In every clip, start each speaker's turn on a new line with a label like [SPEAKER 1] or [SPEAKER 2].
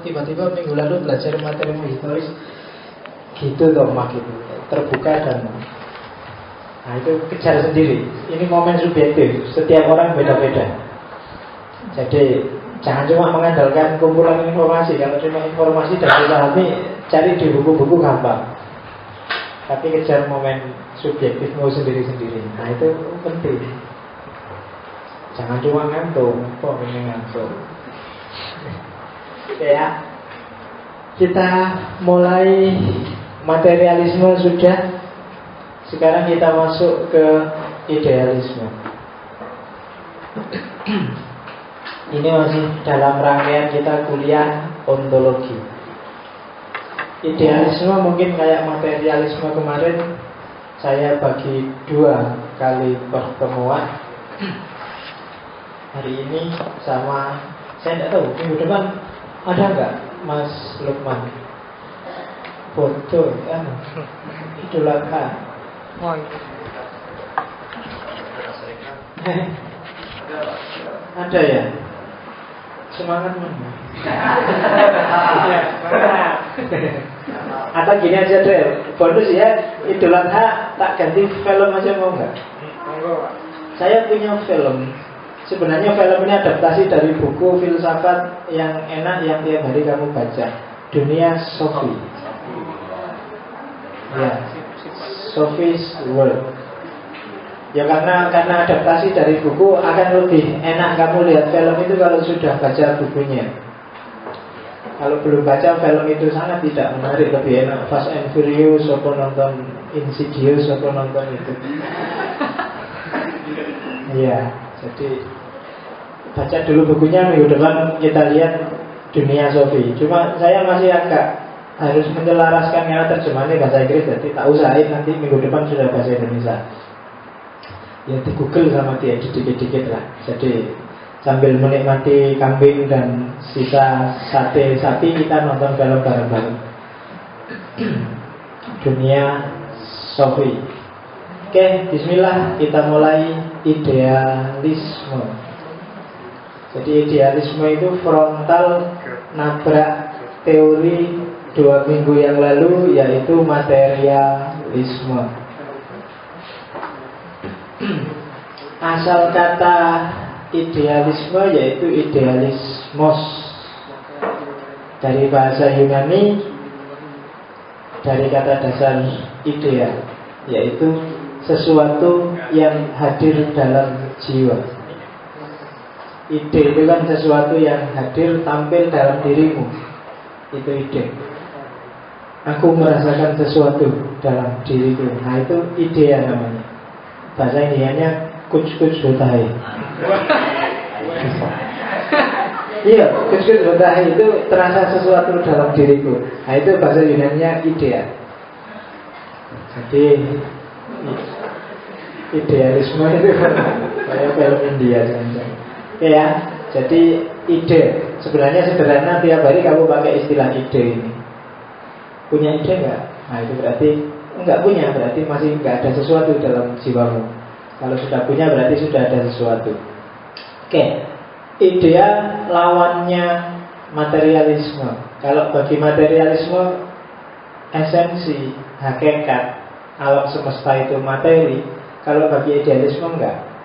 [SPEAKER 1] Tiba-tiba minggu lalu belajar materi historis gitu toh makin terbuka dan itu kejar sendiri. Ini momen subjektif, setiap orang beda-beda. Jadi jangan cuma mengandalkan kumpulan informasi. Kalau cuma informasi dan dipahami, cari di buku-buku gampang. Tapi kejar momen subjektifmu sendiri-sendiri. Nah itu penting. Jangan cuma ngantuk. Kok ini ngantuk? Ya, kita mulai materialisme sudah. Sekarang kita masuk ke idealisme. Ini masih dalam rangkaian kita kuliah ontologi. Idealisme mungkin kayak materialisme kemarin, saya bagi 2 kali pertemuan. Hari ini sama, saya tidak tahu minggu depan ada nggak Mas Lukman foto kan Idul Adha? Ada ya? Semangat mana? Atau gini aja deh, bonus ya, Idul Adha tak ganti film aja mau nggak? Saya punya film. Sebenarnya film ini adaptasi dari buku filsafat yang enak yang tiap hari kamu baca, Dunia Sophie. Ya, Sophie's World. Ya karena adaptasi dari buku akan lebih enak kamu lihat film itu kalau sudah baca bukunya. Kalau belum baca film itu sangat tidak menarik, lebih enak Fast and Furious atau nonton Insidious atau nonton itu. Iya, jadi baca dulu bukunya, minggu depan kita lihat Dunia Sophie. Cuma saya masih agak harus menyelaraskan karena terjemahannya bahasa Inggris, jadi tak usahain nanti minggu depan sudah bahasa Indonesia. Ya di Google sama diedit dikit-dikit lah. Jadi sambil menikmati kambing dan sisa sate sapi, kita nonton film bareng-bareng. Dunia Sophie. Oke, bismillah, kita mulai idealisme. Jadi idealisme itu frontal nabrak teori 2 minggu yang lalu, yaitu materialisme. Asal kata idealisme yaitu idealismos, dari bahasa Yunani, dari kata dasar idea, yaitu sesuatu yang hadir dalam jiwa. Ide itu kan sesuatu yang hadir, tampil dalam dirimu. Itu ide. Aku merasakan sesuatu dalam diriku. Nah itu idea namanya. Bahasa Indianya kuch-kuch hota hai. Iya, kuch-kuch hota hai itu terasa sesuatu dalam diriku. Nah itu bahasa Yunaninya idea. Jadi idealisme itu kayak film India jangan-jangan. Ya, jadi ide sebenarnya sederhana, tiap hari kamu pakai istilah ide ini. Punya ide enggak? Nah itu berarti enggak punya, berarti masih enggak ada sesuatu dalam jiwamu. Kalau sudah punya berarti sudah ada sesuatu. Oke, idea lawannya materialisme. Kalau bagi materialisme, esensi, hakikat alam semesta itu materi. Kalau bagi idealisme enggak.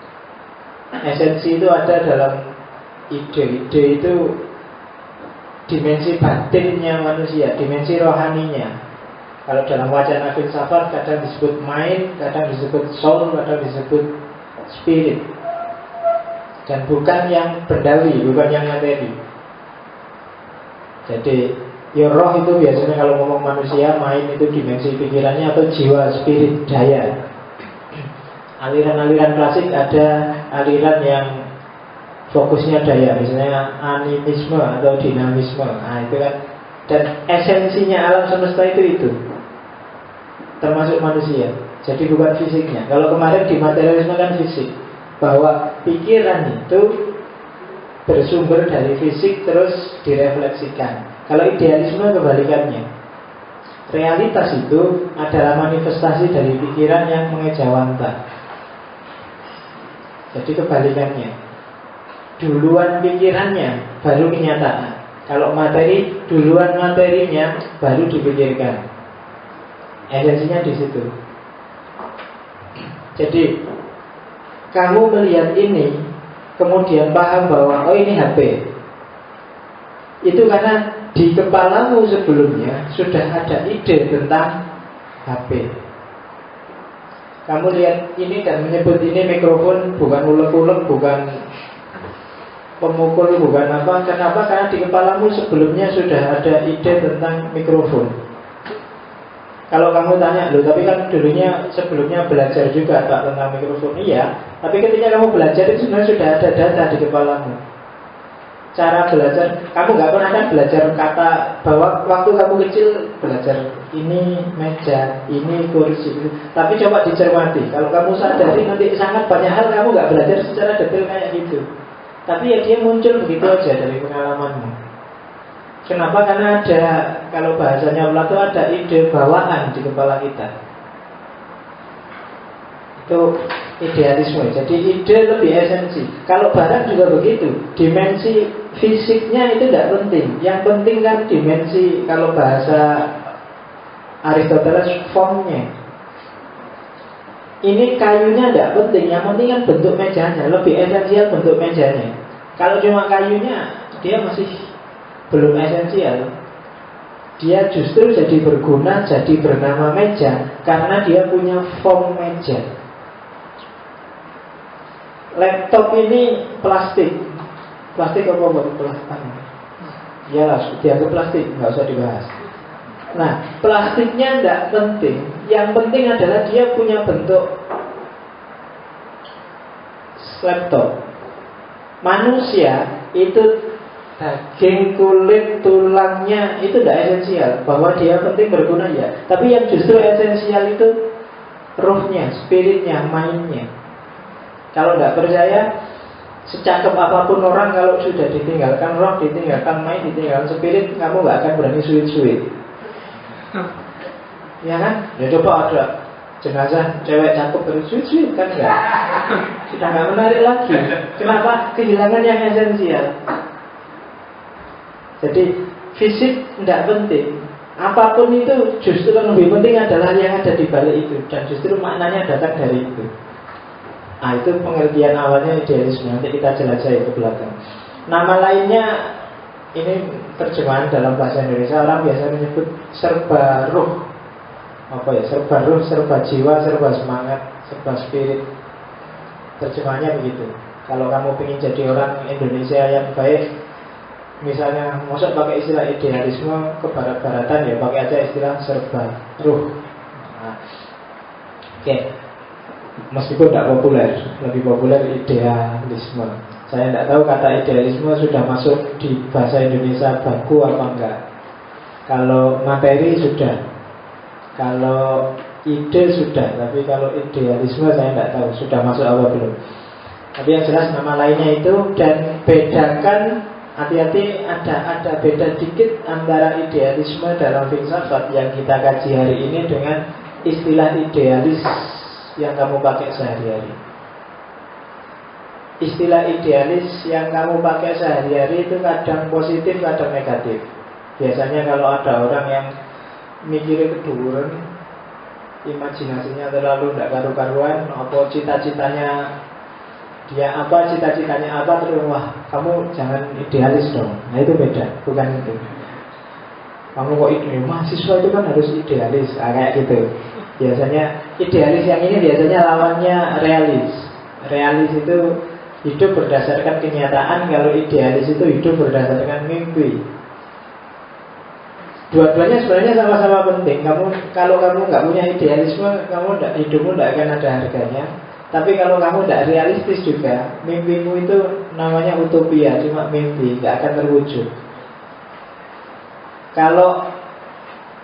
[SPEAKER 1] Esensi itu ada dalam ide. Ide itu dimensi batinnya manusia, dimensi rohaninya. Kalau dalam wacana filsafat kadang disebut mind, kadang disebut soul, kadang disebut spirit. Dan bukan yang bendawi, bukan yang materi. Jadi ya roh itu biasanya kalau ngomong manusia, mind itu dimensi pikirannya atau jiwa, spirit, daya. Aliran-aliran klasik ada aliran yang fokusnya daya, misalnya animisme atau dinamisme. Nah itu kan, dan esensinya alam semesta itu termasuk manusia. Jadi bukan fisiknya. Kalau kemarin di materialisme kan fisik, bahwa pikiran itu bersumber dari fisik terus direfleksikan. Kalau idealisme kebalikannya. Realitas itu adalah manifestasi dari pikiran yang mengejawantah. Jadi kebalikannya. Duluan pikirannya, baru kenyataan. Kalau materi, duluan materinya, baru dipikirkan. Esensinya di situ. Jadi kamu melihat ini, kemudian paham bahwa oh ini HP. Itu karena di kepalamu sebelumnya sudah ada ide tentang HP. Kamu lihat ini dan menyebut ini mikrofon, bukan ulek-ulek, bukan pemukul, bukan apa. Kenapa? Karena di kepalamu sebelumnya sudah ada ide tentang mikrofon. Kalau kamu tanya, loh tapi kan dulunya sebelumnya belajar juga Pak tentang mikrofon. Iya, tapi ketika kamu belajar itu sebenarnya sudah ada data di kepalamu. Cara belajar, kamu nggak pernah kan belajar kata bahwa waktu kamu kecil belajar ini meja, ini kursi. Tapi coba dicermati, kalau kamu sadari nanti sangat banyak hal kamu nggak belajar secara detail kayak gitu. Tapi ya dia muncul begitu aja dari pengalamanmu. Kenapa? Karena ada, kalau bahasanya Plato, ada ide bawaan di kepala kita. Itu idealisme. Jadi ide lebih esensi. Kalau barang juga begitu. Dimensi fisiknya itu tidak penting. Yang penting kan dimensi, kalau bahasa Aristoteles, formnya. Ini kayunya tidak penting. Yang penting kan bentuk mejanya. Lebih esensial bentuk mejanya. Kalau cuma kayunya, dia masih belum esensial. Dia justru jadi berguna, jadi bernama meja karena dia punya form meja. Laptop ini plastik. Plastik apa buat plastik? Iyalah, dianggap plastik, nggak usah dibahas. Nah, plastiknya tidak penting. Yang penting adalah dia punya bentuk laptop. Manusia itu daging, kulit, tulangnya itu tidak esensial. Bahwa dia penting berguna ya. Tapi yang justru esensial itu ruhnya, spiritnya, mainnya. Kalau tidak percaya, secakep apapun orang, kalau sudah ditinggalkan roh, ditinggalkan main, ditinggalkan spirit, kamu nggak akan berani suit-suit. Ya kan? Ya coba ada jenazah cewek cakep terus suit-suit kan enggak? Sudah nggak menarik lagi. Kenapa? Kehilangan yang esensial. Jadi fisik tidak penting. Apapun itu justru yang lebih penting adalah yang ada di balik itu. Dan justru maknanya datang dari itu. Nah itu pengertian awalnya idealisme. Nanti kita jelajahi ke belakang. Nama lainnya, ini terjemahan dalam bahasa Indonesia, orang biasa menyebut serba ruh. Apa ya? Serba ruh, serba jiwa, serba semangat, serba spirit. Terjemahannya begitu. Kalau kamu ingin jadi orang Indonesia yang baik, misalnya, maksud pakai istilah idealisme ke barat-baratan, ya pakai aja istilah serba ruh. Nah, oke. Meskipun tidak populer, lebih populer idealisme. Saya tidak tahu kata idealisme sudah masuk di bahasa Indonesia baku apa enggak. Kalau materi sudah, kalau ide sudah, tapi kalau idealisme saya tidak tahu sudah masuk apa belum. Tapi yang jelas nama lainnya itu, dan bedakan. Hati-hati, ada beda dikit antara idealisme dalam filsafat yang kita kaji hari ini dengan istilah idealis yang kamu pakai sehari-hari. Istilah idealis yang kamu pakai sehari-hari itu kadang positif, kadang negatif. Biasanya kalau ada orang yang mikirnya keduren, imajinasinya terlalu tidak karu-karuan, apa cita-citanya dia apa, cita-citanya apa, terus wah kamu jangan idealis dong. Nah itu beda, bukan itu. Kamu kok idealis, mahasiswa itu kan harus idealis, kayak gitu. Biasanya idealis yang ini biasanya lawannya realis. Realis itu hidup berdasarkan kenyataan, kalau idealis itu hidup berdasarkan mimpi. Dua-duanya sebenarnya sama-sama penting. Kalau kamu nggak punya idealisme, hidupmu nggak akan ada harganya. Tapi kalau kamu tidak realistis juga, mimpimu itu namanya utopia, cuma mimpi, nggak akan terwujud. Kalau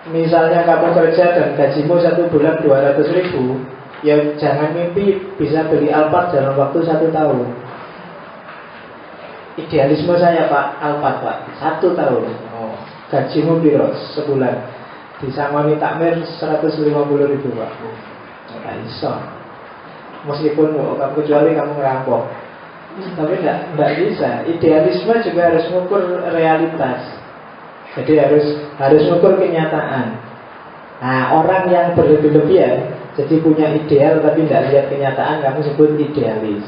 [SPEAKER 1] misalnya kamu kerja dan gajimu 1 bulan 200.000, ya jangan mimpi bisa beli Alphard dalam waktu 1 tahun. Idealisme saya Pak, Alphard Pak, 1 tahun. Oh, gajimu biro sebulan, disangoni takmir 150.000 Pak. Nggak bisa. Meskipun kecuali kamu ngerampok. Tapi enggak bisa. Idealisme juga harus mengukur realitas. Jadi harus mengukur kenyataan. Nah, orang yang berlebih-lebihan, jadi punya ideal tapi tidak lihat kenyataan, kamu sebut idealis.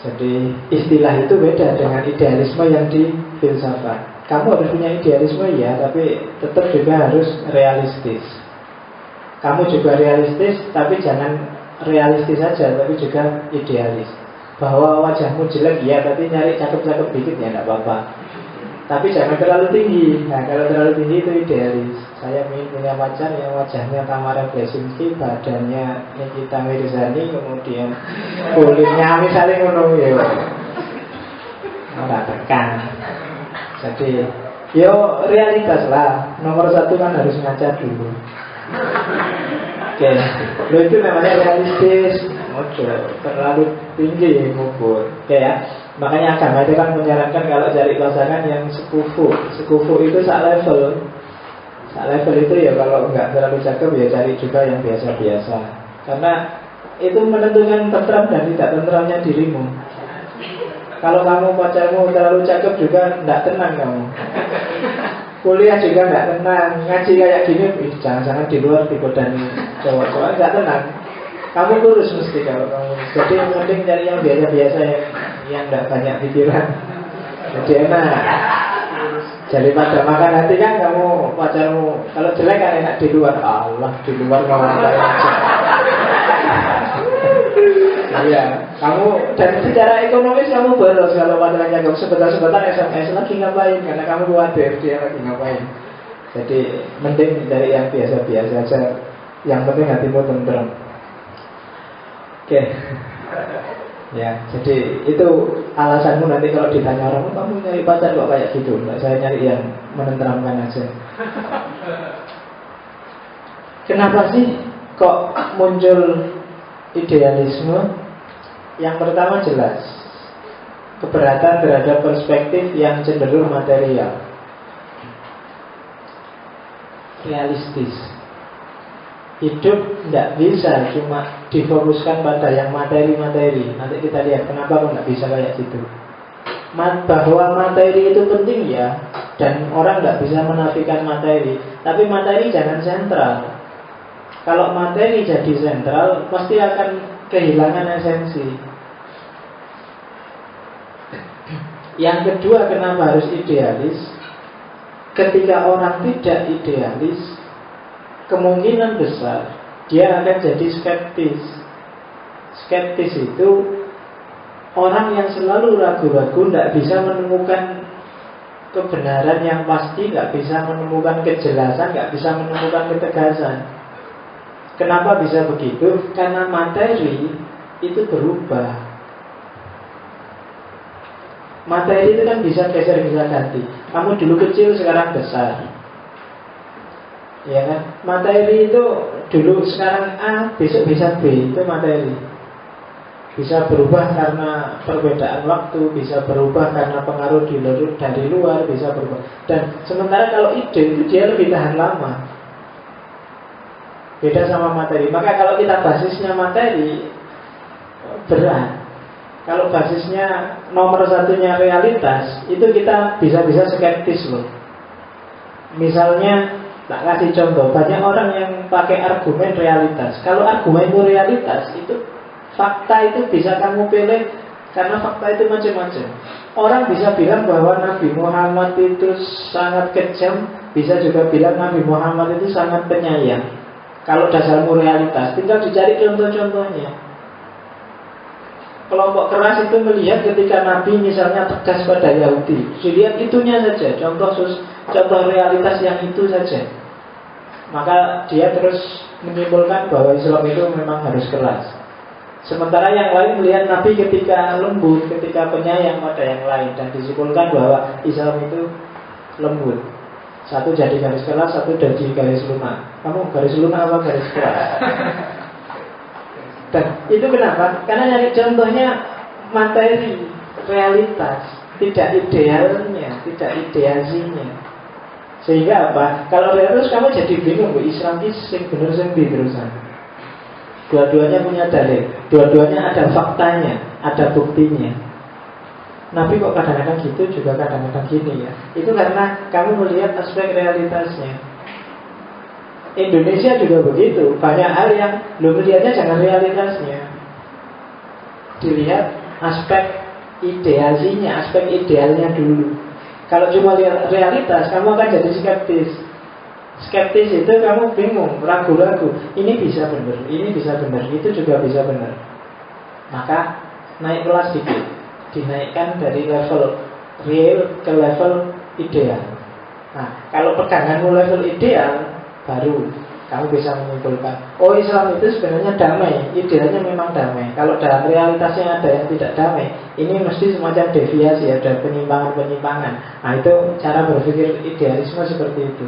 [SPEAKER 1] Jadi istilah itu beda dengan idealisme yang di filsafat. Kamu harus punya idealisme ya, tapi tetap juga harus realistis. Kamu juga realistis, tapi jangan realistis saja, tapi juga idealis. Bahwa wajahmu jelek ya, tapi nyari cakep-cakep dikit ya tidak apa-apa. Tapi jangan terlalu tinggi. Nah, kalau terlalu tinggi itu idealis. Saya ingin punya pacar yang wajahnya Tamara Blesinski, badannya Nikita Mirzani, kemudian kulitnya misalnya ngono ya. Ora tekan. Jadi, yo realitas lah. Nomor satu kan harus ngaca dulu. Oke, lo itu namanya realistis. Oke, terlalu tinggi ya ngukur. Oke ya. Makanya agama itu kan menyarankan kalau cari pasangan yang sekufu. Sekufu itu sak level. Sak level itu ya kalau nggak terlalu cakep ya cari juga yang biasa-biasa. Karena itu menentukan tentram dan tidak tentramnya dirimu. Kalau kamu pacarmu terlalu cakep juga nggak tenang kamu. Kuliah juga nggak tenang. Ngaji kayak gini, jangan-jangan di luar digodani cowok-cowok, nggak tenang. Kamu lurus mesti kalau kamu. Jadi yang penting cari yang biasa-biasa yang nggak banyak pikiran. Jadi enak. Jadi pada makan hati kan kamu pacarmu kalau jelek kan enak di luar. Allah di luar mau ngapain aja. Iya, kamu dan secara ekonomis kamu boros kalau pacarnya kamu sebentar-sebentar SMS lagi ngapain karena kamu khawatir dia lagi ngapain. Jadi mending dari yang biasa-biasa aja. Yang penting hatimu tenteram. Oke. Ya, jadi itu alasanmu nanti kalau ditanya orang, kamu nyari pacar kok kayak gitu? Enggak, saya nyari yang menenteramkan aja. Kenapa sih kok muncul idealisme? Yang pertama jelas keberatan terhadap perspektif yang cenderung material, realistis. Hidup tidak bisa cuma difokuskan pada yang materi-materi. Nanti kita lihat kenapa kok tidak bisa kayak gitu. Bahwa materi itu penting ya, dan orang tidak bisa menafikan materi. Tapi materi jangan sentral. Kalau materi jadi sentral, pasti akan kehilangan esensi. Yang kedua, kenapa harus idealis? Ketika orang tidak idealis, kemungkinan besar dia akan jadi skeptis. Skeptis itu orang yang selalu ragu-ragu, tidak bisa menemukan kebenaran yang pasti, tidak bisa menemukan kejelasan, tidak bisa menemukan ketegasan. Kenapa bisa begitu? Karena materi itu berubah. Materi itu kan bisa geser, bisa ganti. Kamu dulu kecil, sekarang besar. Ya kan? Materi itu dulu sekarang A, besok bisa B, itu materi. Bisa berubah karena perbedaan waktu, bisa berubah karena pengaruh dari luar, bisa berubah. Dan sementara kalau ide itu dia lebih tahan lama. Beda sama materi. Maka kalau kita basisnya materi, berat. Kalau basisnya nomor satunya realitas, itu kita bisa-bisa skeptis loh. Misalnya tak kasih contoh, banyak orang yang pakai argumen realitas. Kalau argumenmu realitas, itu fakta itu bisa kamu pilih karena fakta itu macam-macam. Orang bisa bilang bahwa Nabi Muhammad itu sangat kejam, bisa juga bilang Nabi Muhammad itu sangat penyayang. Kalau dasarmu realitas, tinggal dicari contoh-contohnya. Kelompok keras itu melihat ketika Nabi misalnya tegas pada Yahudi, dilihat itunya saja, contoh realitas yang itu saja. Maka dia terus menyimpulkan bahwa Islam itu memang harus keras. Sementara yang lain melihat Nabi ketika lembut, ketika penyayang pada yang lain, dan disimpulkan bahwa Islam itu lembut. Satu jadi garis keras, satu jadi garis lunak. Kamu garis lunak apa garis keras? Dan itu kenapa? Karena nyari contohnya materi, realitas, tidak idealnya, tidak ideasinya. Sehingga apa? Kalau realitas kamu jadi bingung, Islam ini sing bener sing di terusan. Dua-duanya punya dalil, dua-duanya ada faktanya, ada buktinya. Nabi kok kadang-kadang gitu, juga kadang-kadang gini ya. Itu karena kamu melihat aspek realitasnya. Indonesia juga begitu. Banyak hal yang lo melihatnya jangan realitasnya, dilihat aspek idealnya, aspek idealnya dulu. Kalau cuma lihat realitas, kamu akan jadi skeptis. Skeptis itu kamu bingung, ragu-ragu. Ini bisa benar, ini bisa benar, itu juga bisa benar. Maka naik kelas dikit, dinaikkan dari level real ke level ideal. Nah, kalau peganganmu level ideal, baru kamu bisa menyimpulkan, oh Islam itu sebenarnya damai, idealnya memang damai. Kalau dalam realitasnya ada yang tidak damai, ini mesti semacam deviasi, ada penyimpangan-penyimpangan. Nah, itu cara berpikir idealisme seperti itu.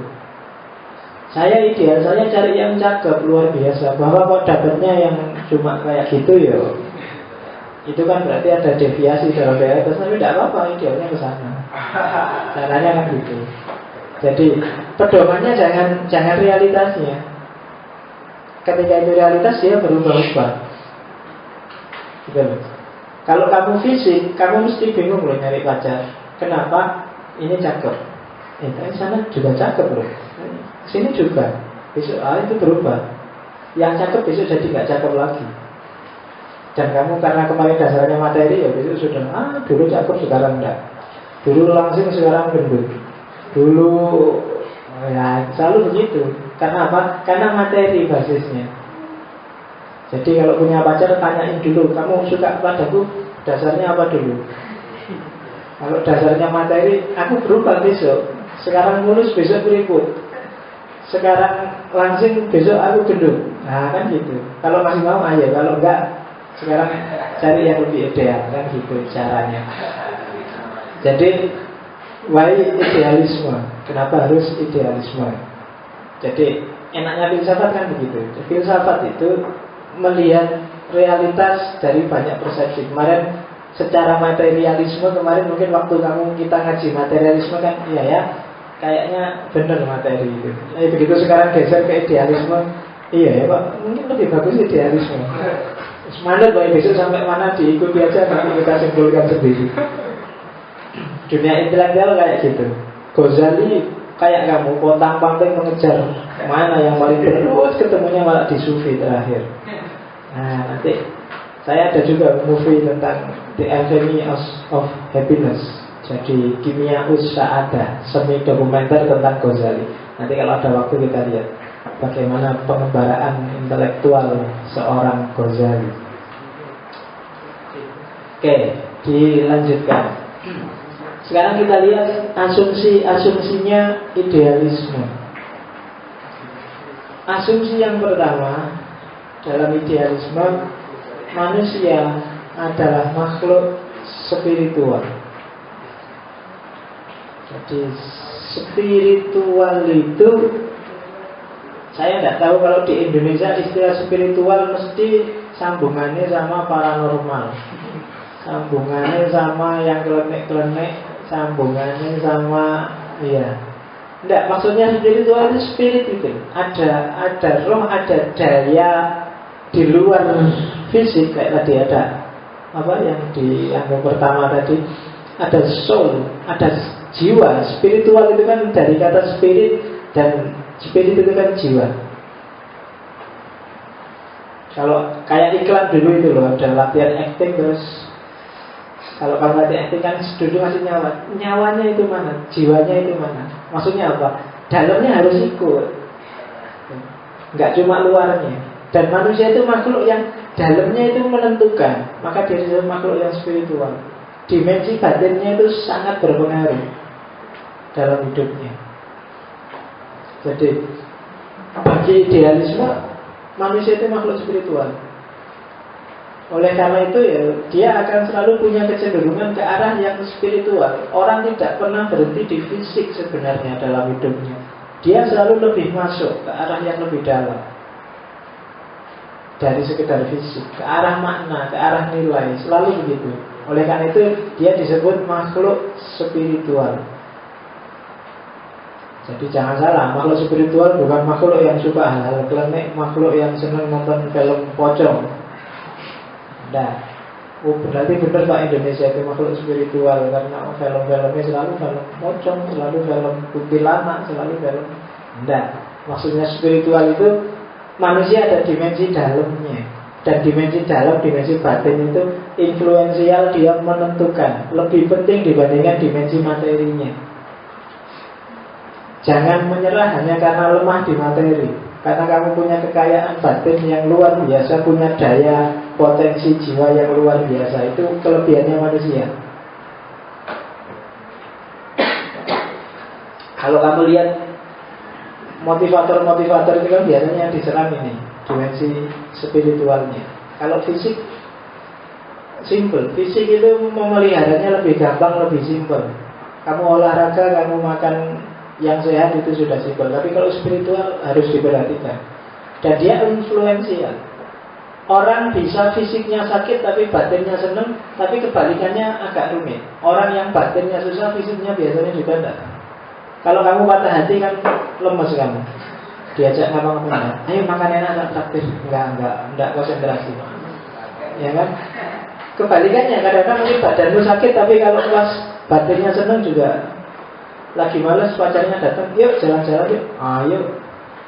[SPEAKER 1] Saya ideal, saya cari yang cakep, luar biasa. Bahwa kok dapatnya yang cuma kayak gitu ya, itu kan berarti ada deviasi dalam realitas. Tapi tidak apa-apa, idealnya ke sana. Caranya kan gitu. Jadi pedomannya jangan realitasnya. Ketika itu realitas, dia berubah-ubah. Gitu loh. Kalau kamu fisik, kamu mesti bingung loh nyari pacar. Kenapa? Ini cakep. Tapi sana juga cakep loh. Sini juga. Besok itu berubah. Yang cakep besok jadi nggak cakep lagi. Dan kamu karena kemarin dasarnya materi, ya besok sudah dulu cakep sekarang enggak. Dulu langsing sekarang gendut. Dulu ya selalu begitu. Karena apa? Karena materi basisnya. Jadi kalau punya pacar, tanyain dulu, kamu suka padaku dasarnya apa dulu. Kalau dasarnya materi, aku berubah besok. Sekarang mulus, besok berikut. Sekarang langsing, besok aku gendut. Nah kan gitu. Kalau masih mau ayo, kalau enggak sekarang cari yang lebih ideal. Kan gitu caranya. Jadi why idealisme? Kenapa harus idealisme? Jadi enaknya filsafat kan begitu. Filsafat itu melihat realitas dari banyak persepsi. Kemarin secara materialisme, kemarin mungkin waktu kita ngaji materialisme kan, iya ya, kayaknya benar materi itu. Begitu sekarang geser ke idealisme, iya ya Pak, mungkin lebih bagus idealisme. Semangat Pak, besok sampai mana diikuti aja, nanti kita simpulkan sendiri. Dunia intelektual kayak gitu. Ghazali kayak kamu, pontang-panting mengejar mana yang paling terus, ketemunya malah di Sufi terakhir. Nah nanti saya ada juga movie tentang The Alchemy of Happiness. Jadi Kimia Us-Sa'adah, semi dokumenter tentang Ghazali. Nanti kalau ada waktu kita lihat bagaimana pengembaraan intelektual seorang Ghazali. Oke, dilanjutkan. Sekarang kita lihat asumsinya idealisme. Asumsi yang pertama dalam idealisme, manusia adalah makhluk spiritual. Jadi spiritual itu, saya tidak tahu kalau di Indonesia istilah spiritual mesti sambungannya sama paranormal, sambungannya sama yang klenik-klenik, sambungannya sama tidak, maksudnya spiritual itu spirit itu. Ada roh, ada daya di luar fisik, kayak tadi ada yang pertama tadi, ada soul, ada jiwa. Spiritual itu kan dari kata spirit, dan spirit itu kan jiwa. Kalau kayak iklan dulu itu loh, ada latihan acting, terus kalau kamu latihan acting kan dulu masih nyawa. Nyawanya itu mana? Jiwanya itu mana? Maksudnya apa? Dalamnya harus ikut, nggak cuma luarnya. Dan manusia itu makhluk yang dalamnya itu menentukan. Maka dia adalah makhluk yang spiritual. Dimensi batinnya itu sangat berpengaruh dalam hidupnya. Jadi bagi idealisme, manusia itu makhluk spiritual. Oleh karena itu ya, dia akan selalu punya kecenderungan ke arah yang spiritual. Orang tidak pernah berhenti di fisik sebenarnya dalam hidupnya. Dia selalu lebih masuk ke arah yang lebih dalam dari sekedar fisik, ke arah makna, ke arah nilai, selalu begitu. Oleh karena itu dia disebut makhluk spiritual. Jadi jangan salah, makhluk spiritual bukan makhluk yang suka hal-hal klenik, makhluk yang senang nonton film pocong. Nah, berarti benar Pak, Indonesia itu makhluk spiritual, karena film-filmnya selalu film pocong, selalu film kuntilanak, selalu film. Nah, maksudnya spiritual itu manusia ada dimensi dalamnya. Dan dimensi dalam, dimensi batin itu influensial, dia menentukan, lebih penting dibandingkan dimensi materinya. Jangan menyerah hanya karena lemah di materi. Karena kamu punya kekayaan batin yang luar biasa, punya daya potensi jiwa yang luar biasa. Itu kelebihannya manusia. Kalau kamu lihat motivator-motivator itu kan biasanya yang diserang ini, dimensi spiritualnya. Kalau fisik, simple. Fisik itu memeliharanya lebih gampang, lebih simple. Kamu olahraga, kamu makan yang sehat itu sudah simpel. Tapi kalau spiritual harus diperhatikan. Dan dia influensial. Orang bisa fisiknya sakit tapi batinnya seneng, tapi kebalikannya agak rumit. Orang yang batinnya susah, fisiknya biasanya juga enggak. Kalau kamu patah hati kan lemes kamu. Diajak ngapa-ngapain, ayo makan enak tak traktir. Enggak konsentrasi. Ya kan? Kebalikannya, kadang-kadang mungkin badanmu sakit, tapi kalau pas batinnya seneng juga. Lagi malas pacarnya datang, yuk jalan-jalan yuk, ayo.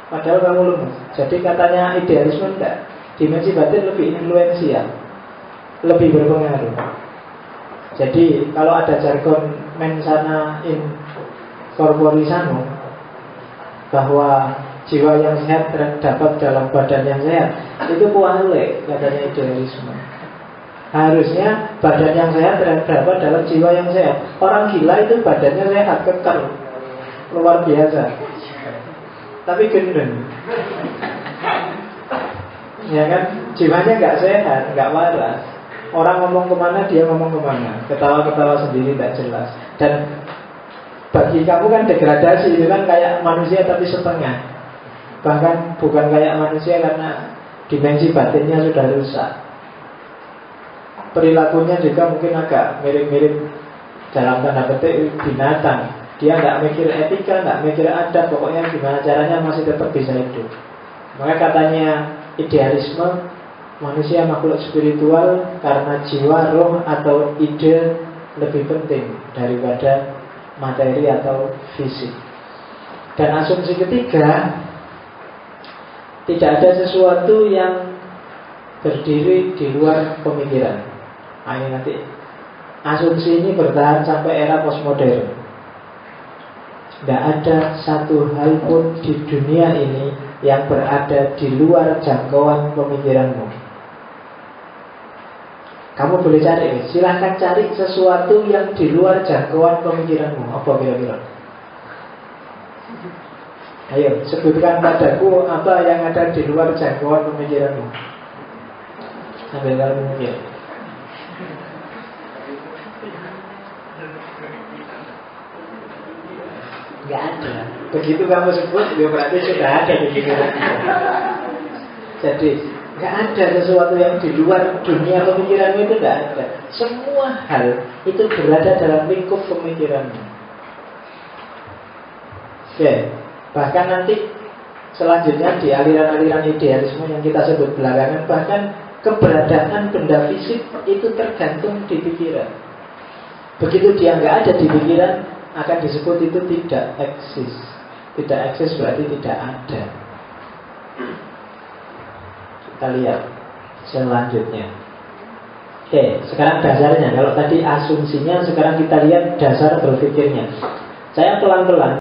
[SPEAKER 1] Padahal kamu lemes. Jadi katanya idealisme enggak. Dimensi batin lebih influensial, lebih berpengaruh. Jadi kalau ada jargon mensana in corpore sano, bahwa jiwa yang sehat terdapat dalam badan yang sehat, itu puale katanya idealisme. Harusnya badan yang sehat terdapat dalam jiwa yang sehat. Orang gila itu badannya sehat, kekal, luar biasa, tapi gendeng. Ya kan, jiwanya nggak sehat, nggak waras. Orang ngomong kemana, dia ngomong kemana, ketawa-ketawa sendiri, tak jelas. Dan bagi kamu kan degradasi, itu kan kayak manusia tapi setengah. Bahkan bukan kayak manusia karena dimensi batinnya sudah rusak. Perilakunya juga mungkin agak mirip-mirip dalam tanda petik binatang. Dia nggak mikir etika, nggak mikir adab, pokoknya gimana caranya masih tetap bisa hidup. Maka katanya idealisme, manusia makhluk spiritual karena jiwa, roh atau ide lebih penting daripada materi atau fisik. Dan asumsi ketiga, tidak ada sesuatu yang berdiri di luar pemikiran. Nah, ini nanti asumsi ini bertahan sampai era postmodern. Tidak ada satu hal pun di dunia ini yang berada di luar jangkauan pemikiranmu. Kamu boleh cari, silahkan cari sesuatu yang di luar jangkauan pemikiranmu. Apa kira-kira? Ayo, sebutkan padaku apa yang ada di luar jangkauan pemikiranmu. Sambil kamu mikir. Nggak ada. Begitu kamu sebut, ya berarti sudah ada di pikiran. Jadi nggak ada sesuatu yang di luar dunia pemikiranmu, itu nggak ada. Semua hal itu berada dalam lingkup pemikiranmu. Oke. Bahkan nanti selanjutnya di aliran-aliran idealisme yang kita sebut belakangan, bahkan keberadaan benda fisik itu tergantung di pikiran. Begitu dia nggak ada di pikiran, akan disebut itu tidak eksis. Tidak eksis berarti tidak ada. Kita lihat selanjutnya. Oke, sekarang dasarnya. Kalau tadi asumsinya, sekarang kita lihat dasar berpikirnya. Saya pelan-pelan